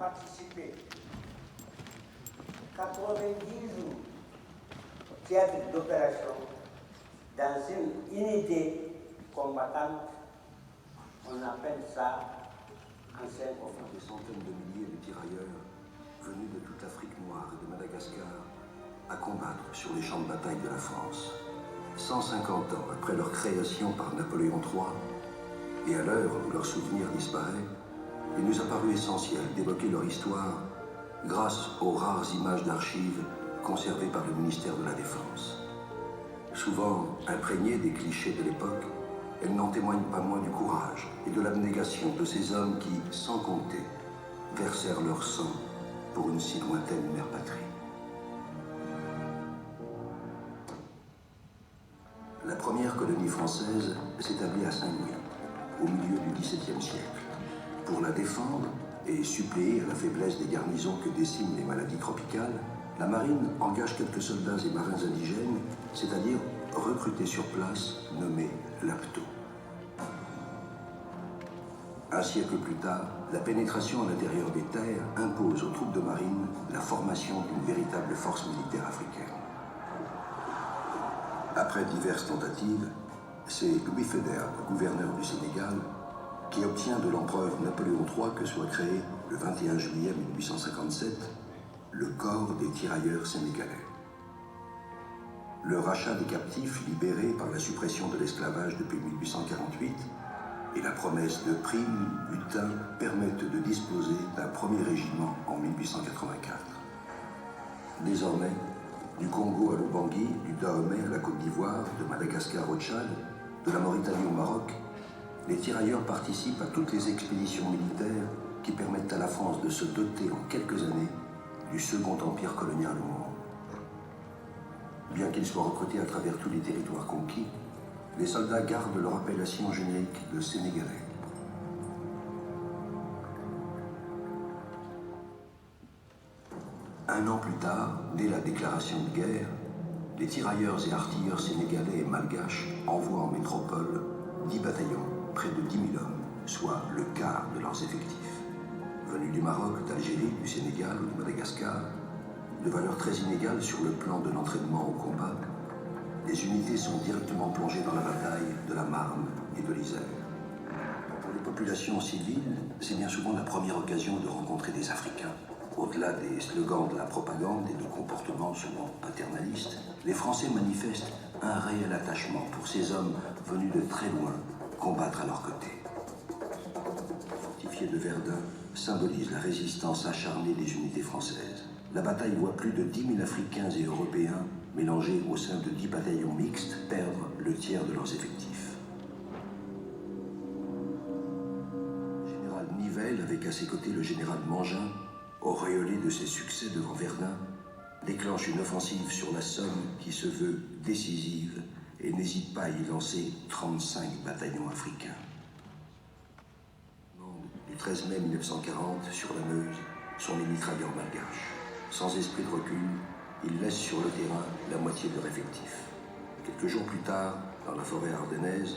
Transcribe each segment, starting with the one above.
participé 90 jours au théâtre d'opération dans une unité combattante. On appelle ça ancien conflit. Des centaines de milliers de tirailleurs venus de toute l'Afrique noire et de Madagascar à combattre sur les champs de bataille de la France. 150 ans après leur création par Napoléon III, et à l'heure où leur souvenir disparaît, il nous a paru essentiel d'évoquer leur histoire grâce aux rares images d'archives conservées par le ministère de la Défense. Souvent imprégnées des clichés de l'époque, elles n'en témoignent pas moins du courage et de l'abnégation de ces hommes qui, sans compter, versèrent leur sang pour une si lointaine mère patrie. La première colonie française s'établit à Saint-Louis, au milieu du XVIIe siècle. Pour la défendre et suppléer à la faiblesse des garnisons que déciment les maladies tropicales, la marine engage quelques soldats et marins indigènes, c'est-à-dire recrutés sur place, nommés laptos. Un siècle plus tard, la pénétration à l'intérieur des terres impose aux troupes de marine la formation d'une véritable force militaire africaine. Après diverses tentatives, c'est Louis Faidherbe, gouverneur du Sénégal, qui obtient de l'empereur Napoléon III que soit créé, le 21 juillet 1857, le corps des tirailleurs sénégalais. Le rachat des captifs libérés par la suppression de l'esclavage depuis 1848 et la promesse de primes, butins, permettent de disposer d'un premier régiment en 1884. Désormais, du Congo à l'Oubangui, du Dahomey à la Côte d'Ivoire, de Madagascar au Tchad, de la Mauritanie au Maroc, les tirailleurs participent à toutes les expéditions militaires qui permettent à la France de se doter en quelques années du second empire colonial au monde. Bien qu'ils soient recrutés à travers tous les territoires conquis, les soldats gardent leur appellation générique de Sénégalais. Un an plus tard, dès la déclaration de guerre, les tirailleurs et artilleurs sénégalais et malgaches envoient en métropole 10 bataillons, près de 10 000 hommes, soit le quart de leurs effectifs. Venus du Maroc, d'Algérie, du Sénégal ou de Madagascar, de valeur très inégale sur le plan de l'entraînement au combat, les unités sont directement plongées dans la bataille de la Marne et de l'Isère. Pour les populations civiles, c'est bien souvent la première occasion de rencontrer des Africains. Au-delà des slogans de la propagande et de comportements souvent paternalistes, les Français manifestent un réel attachement pour ces hommes venus de très loin combattre à leur côté. Le fortifié de Verdun symbolise la résistance acharnée des unités françaises. La bataille voit plus de 10 000 Africains et Européens mélangés au sein de 10 bataillons mixtes perdre le tiers de leurs effectifs. Le général Nivelle, avec à ses côtés le général Mangin, auréolé de ses succès devant Verdun, déclenche une offensive sur la Somme qui se veut décisive et n'hésite pas à y lancer 35 bataillons africains. Du 13 mai 1940, sur la Meuse, sont les mitrailleurs malgaches. Sans esprit de recul, ils laissent sur le terrain la moitié de leur effectif. Quelques jours plus tard, dans la forêt ardennaise,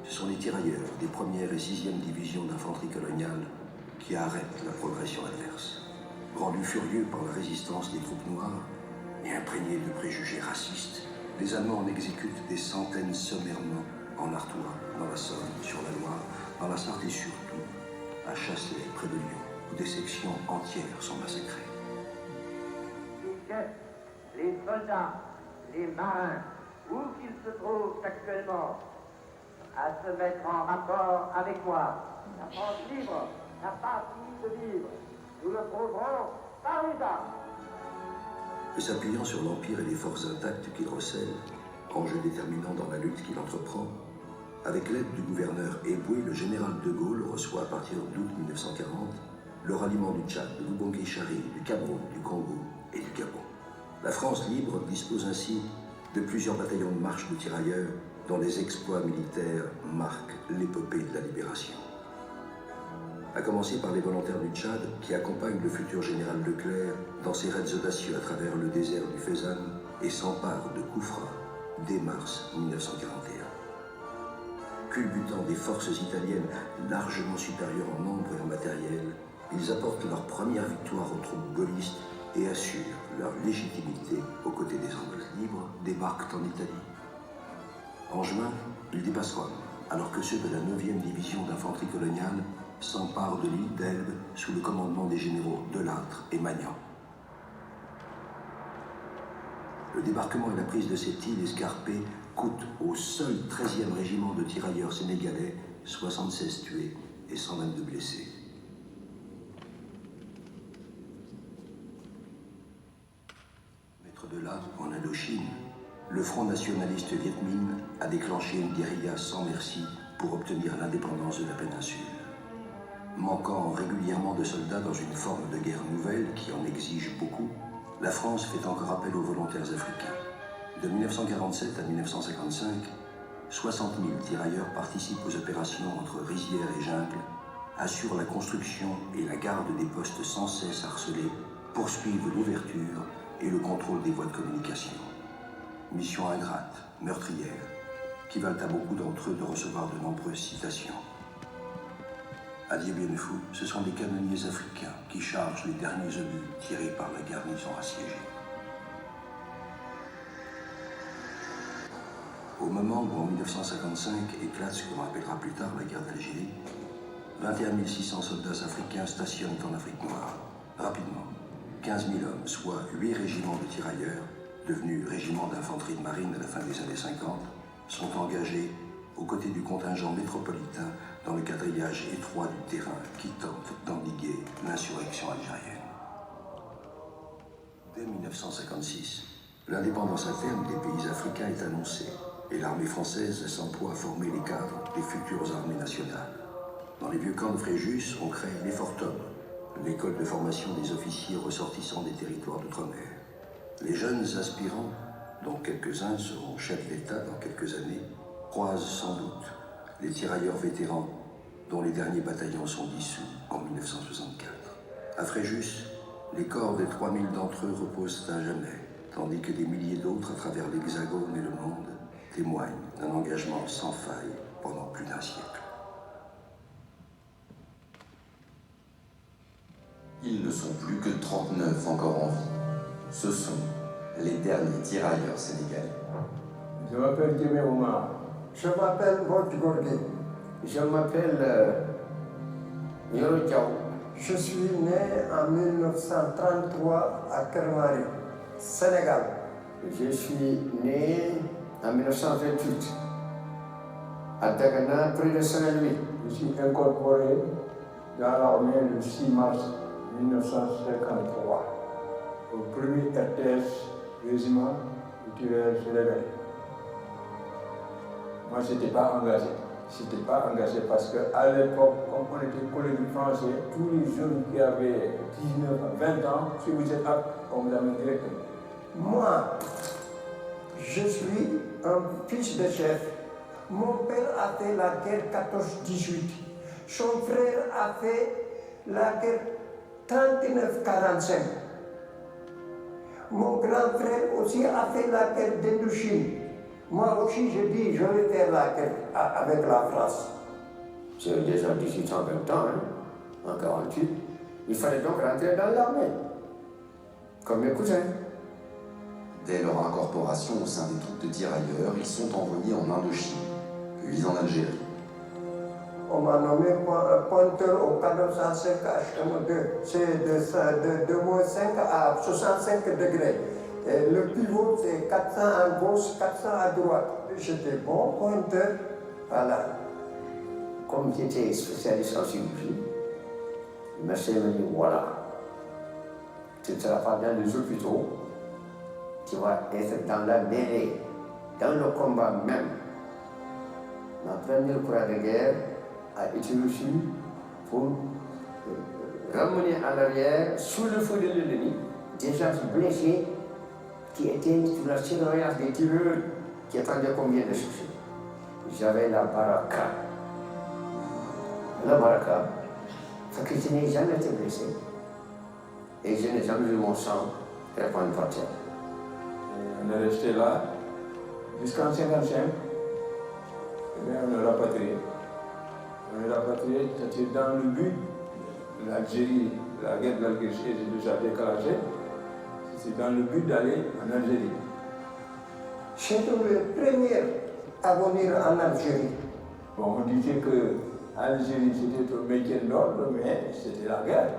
ce sont les tirailleurs des 1e et 6e divisions d'infanterie coloniale qui arrêtent la progression adverse. Rendus furieux par la résistance des troupes noires et imprégnés de préjugés racistes, les Allemands en exécutent des centaines sommairement en Artois, dans la Somme, sur la Loire, dans la Sarthe et surtout à Chasselet, près de Lyon, où des sections entières sont massacrées. Que les soldats, les marins, où qu'ils se trouvent actuellement, à se mettre en rapport avec moi. La France libre n'a pas fini de vivre. Nous le prouverons par les armes. S'appuyant sur l'Empire et les forces intactes qu'il recèle, enjeu déterminant dans la lutte qu'il entreprend, avec l'aide du gouverneur Eboué, le général de Gaulle reçoit à partir d'août 1940 le ralliement du Tchad, de l'Oubangui-Chari, du Cameroun, du Congo et du Gabon. La France libre dispose ainsi de plusieurs bataillons de marche de tirailleurs dont les exploits militaires marquent l'épopée de la libération. À commencer par les volontaires du Tchad qui accompagnent le futur général Leclerc dans ses raids audacieux à travers le désert du Fezzan et s'emparent de Koufra dès mars 1941. Culbutant des forces italiennes largement supérieures en nombre et en matériel ils apportent leur première victoire aux troupes gaullistes et assurent leur légitimité aux côtés des Anglais libres, débarquent en Italie. En juin, ils dépassent Rome, alors que ceux de la 9e division d'infanterie coloniale s'emparent de l'île d'Elbe sous le commandement des généraux Delattre et Magnan. Le débarquement et la prise de cette île escarpée coûtent au seul 13e régiment de tirailleurs sénégalais 76 tués et 122 blessés. Maître de là, en Indochine, le Front nationaliste Viet Minh a déclenché une guérilla sans merci pour obtenir l'indépendance de la péninsule. Manquant régulièrement de soldats dans une forme de guerre nouvelle qui en exige beaucoup, la France fait encore appel aux volontaires africains. De 1947 à 1955, 60 000 tirailleurs participent aux opérations entre Rizières et Jungle, assurent la construction et la garde des postes sans cesse harcelés, poursuivent l'ouverture et le contrôle des voies de communication. Mission ingrate, meurtrière, qui valent à beaucoup d'entre eux de recevoir de nombreuses citations. À Diebenefou, ce sont des canonniers africains qui chargent les derniers obus tirés par la garnison assiégée. Au moment où en 1955 éclate ce qu'on appellera plus tard la guerre d'Algérie, 21 600 soldats africains stationnent en Afrique noire. Rapidement, 15 000 hommes, soit 8 régiments de tirailleurs, devenus régiments d'infanterie de marine à la fin des années 50, sont engagés aux côtés du contingent métropolitain dans le quadrillage étroit du terrain qui tente d'endiguer l'insurrection algérienne. Dès 1956, l'indépendance interne des pays africains est annoncée et l'armée française s'emploie à former les cadres des futures armées nationales. Dans les vieux camps de Fréjus, on crée les Fortum, l'école de formation des officiers ressortissants des territoires d'outre-mer. Les jeunes aspirants, dont quelques-uns seront chefs d'État dans quelques années, croisent sans doute les tirailleurs vétérans dont les derniers bataillons sont dissous en 1964. À Fréjus, les corps des 3000 d'entre eux reposent à jamais, tandis que des milliers d'autres à travers l'Hexagone et le monde témoignent d'un engagement sans faille pendant plus d'un siècle. Ils ne sont plus que 39 encore en vie. Ce sont les derniers tirailleurs sénégalais. Je m'appelle Djemé Oumar. Je m'appelle Bodj Gorgui. Je m'appelle Yoro Diaw. Je suis né en 1933 à Kermari, Sénégal. Je suis né en 1928 à Dagana, près de Saint-Louis. Je suis incorporé dans l'armée le 6 mars 1953 au 1er RTS régiment de tireurs sénégalais. Moi, je n'étais pas engagé. Je n'étais pas engagé parce qu'à l'époque, comme on était colonie français, tous les jeunes qui avaient 19 20 ans, si vous êtes apte, on vous amène directement. Moi, je suis un fils de chef. Mon père a fait la guerre 14-18. Son frère a fait la guerre 39-45. Mon grand frère aussi a fait la guerre d'Indochine. Moi aussi, je dis, je vais faire la guerre avec la France. J'ai déjà 18 ans, 20 ans, en 48. Il fallait donc rentrer dans l'armée, comme mes cousins. Dès leur incorporation au sein des troupes de tirailleurs, ils sont envoyés en Indochine, puis en Algérie. On m'a nommé pointeur au 405 HM2. C'est de moins 5 à 65 degrés. Et le pivot, c'est 400 à gauche, 400 à droite. J'étais bon pointeur. Voilà. Comme j'étais spécialiste en chirurgie, le médecin m'a dit voilà, tu ne seras pas dans les hôpitaux, tu vas être dans la mêlée, dans le combat même. Ma première croix de guerre a été reçue pour ramener en arrière, sous le feu de l'ennemi, des gens blessés qui étaient sous la surveillance des tireurs qui attendaient combien de chercher. J'avais la baraka. La baraka, parce que je n'ai jamais été blessé et je n'ai jamais vu mon sang répandre par terre. On est resté là jusqu'en 55. Et bien, on est rapatrié. On est rapatrié, c'est-à-dire dans le but l'Algérie, la guerre de l'Algérie est déjà déclenchée, c'est dans le but d'aller en Algérie. J'étais le premier à venir en Algérie. Bon, on disait que l'Algérie c'était au maintien d'ordre, mais c'était la guerre.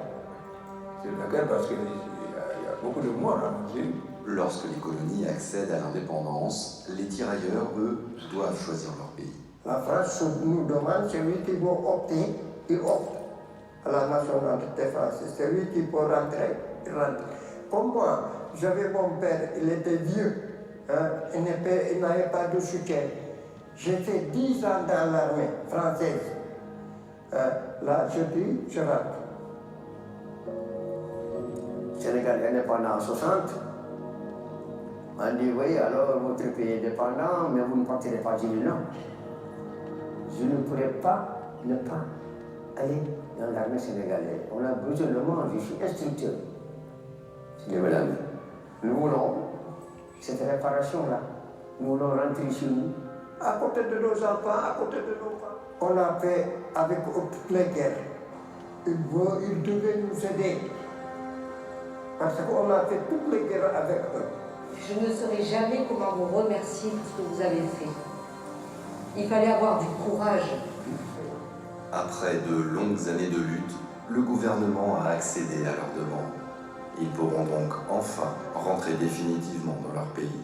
C'est la guerre parce qu'il y a beaucoup de morts en Algérie. Lorsque les colonies accèdent à l'indépendance, les tirailleurs, eux, doivent choisir leur pays. La France nous demande celui qui veut opter, il opte à la nationalité française. Celui qui peut rentrer, il rentre. Comme moi, j'avais mon père, il était vieux, hein, il n'avait pas de soutien. J'ai fait 10 ans dans l'armée française. Là, je dis, je rentre. Sénégal indépendant en 60. On dit, oui, alors votre pays est indépendant, mais vous ne partirez pas. Je dis non. Je ne pourrais pas ne pas aller dans l'armée sénégalaise. On a besoin de moi, je suis instructeur. Je dis, madame, nous voulons cette réparation-là. Nous voulons rentrer chez nous. À côté de nos enfants, à côté de nos femmes. On a fait avec toutes les guerres. Ils devaient nous aider. Parce qu'on a fait toutes les guerres avec eux. Je ne saurais jamais comment vous remercier pour ce que vous avez fait. Il fallait avoir du courage. Après de longues années de lutte, le gouvernement a accédé à leurs demandes. Ils pourront donc enfin rentrer définitivement dans leur pays.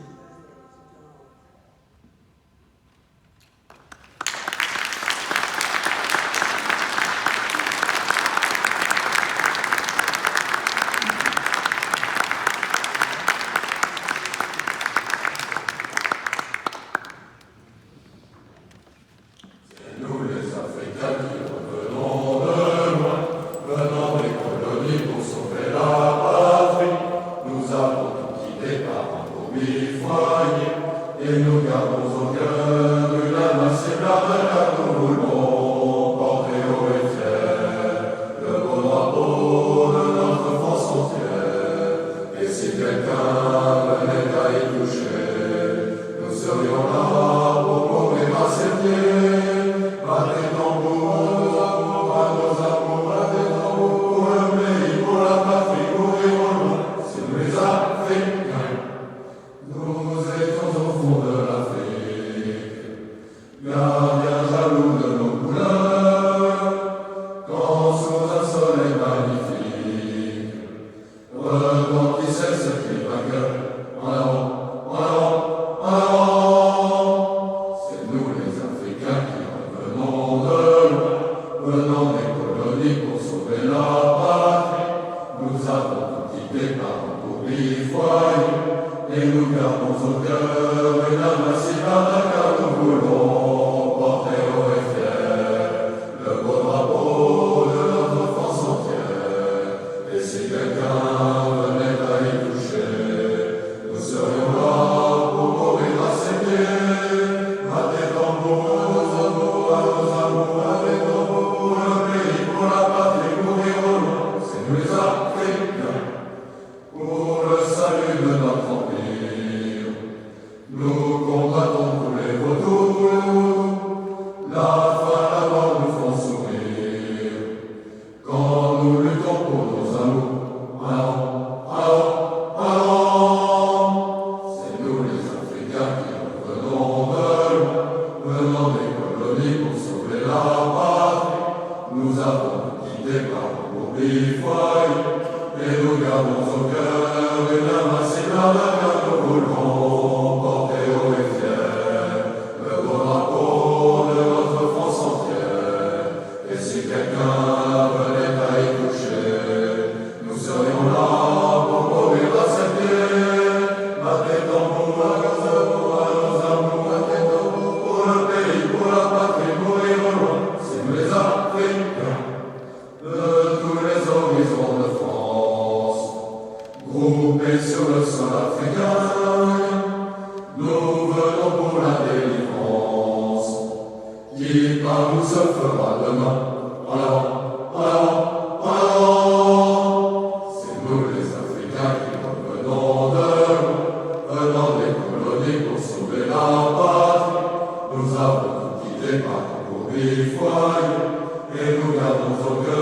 Et nous gardons au cœur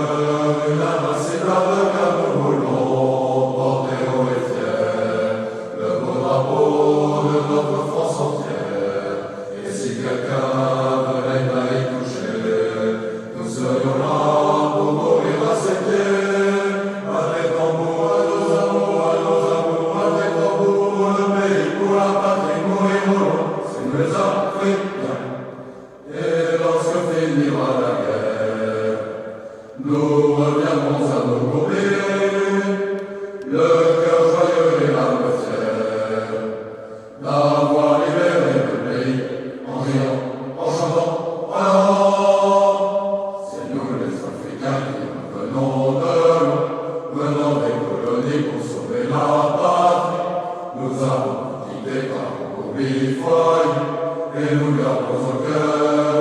la mourrons, c'est nous les Africains. Et lorsque finira la guerre, nous reviendrons à nos gourmets, le cœur joyeux et l'âme fière, d'avoir libéré le pays, en riant, en chantant, en allant. C'est nous les Africains qui venons de loin, venant des colonies pour sauver la patrie. Nous avons quitté par Cambodge, et nous gardons au cœur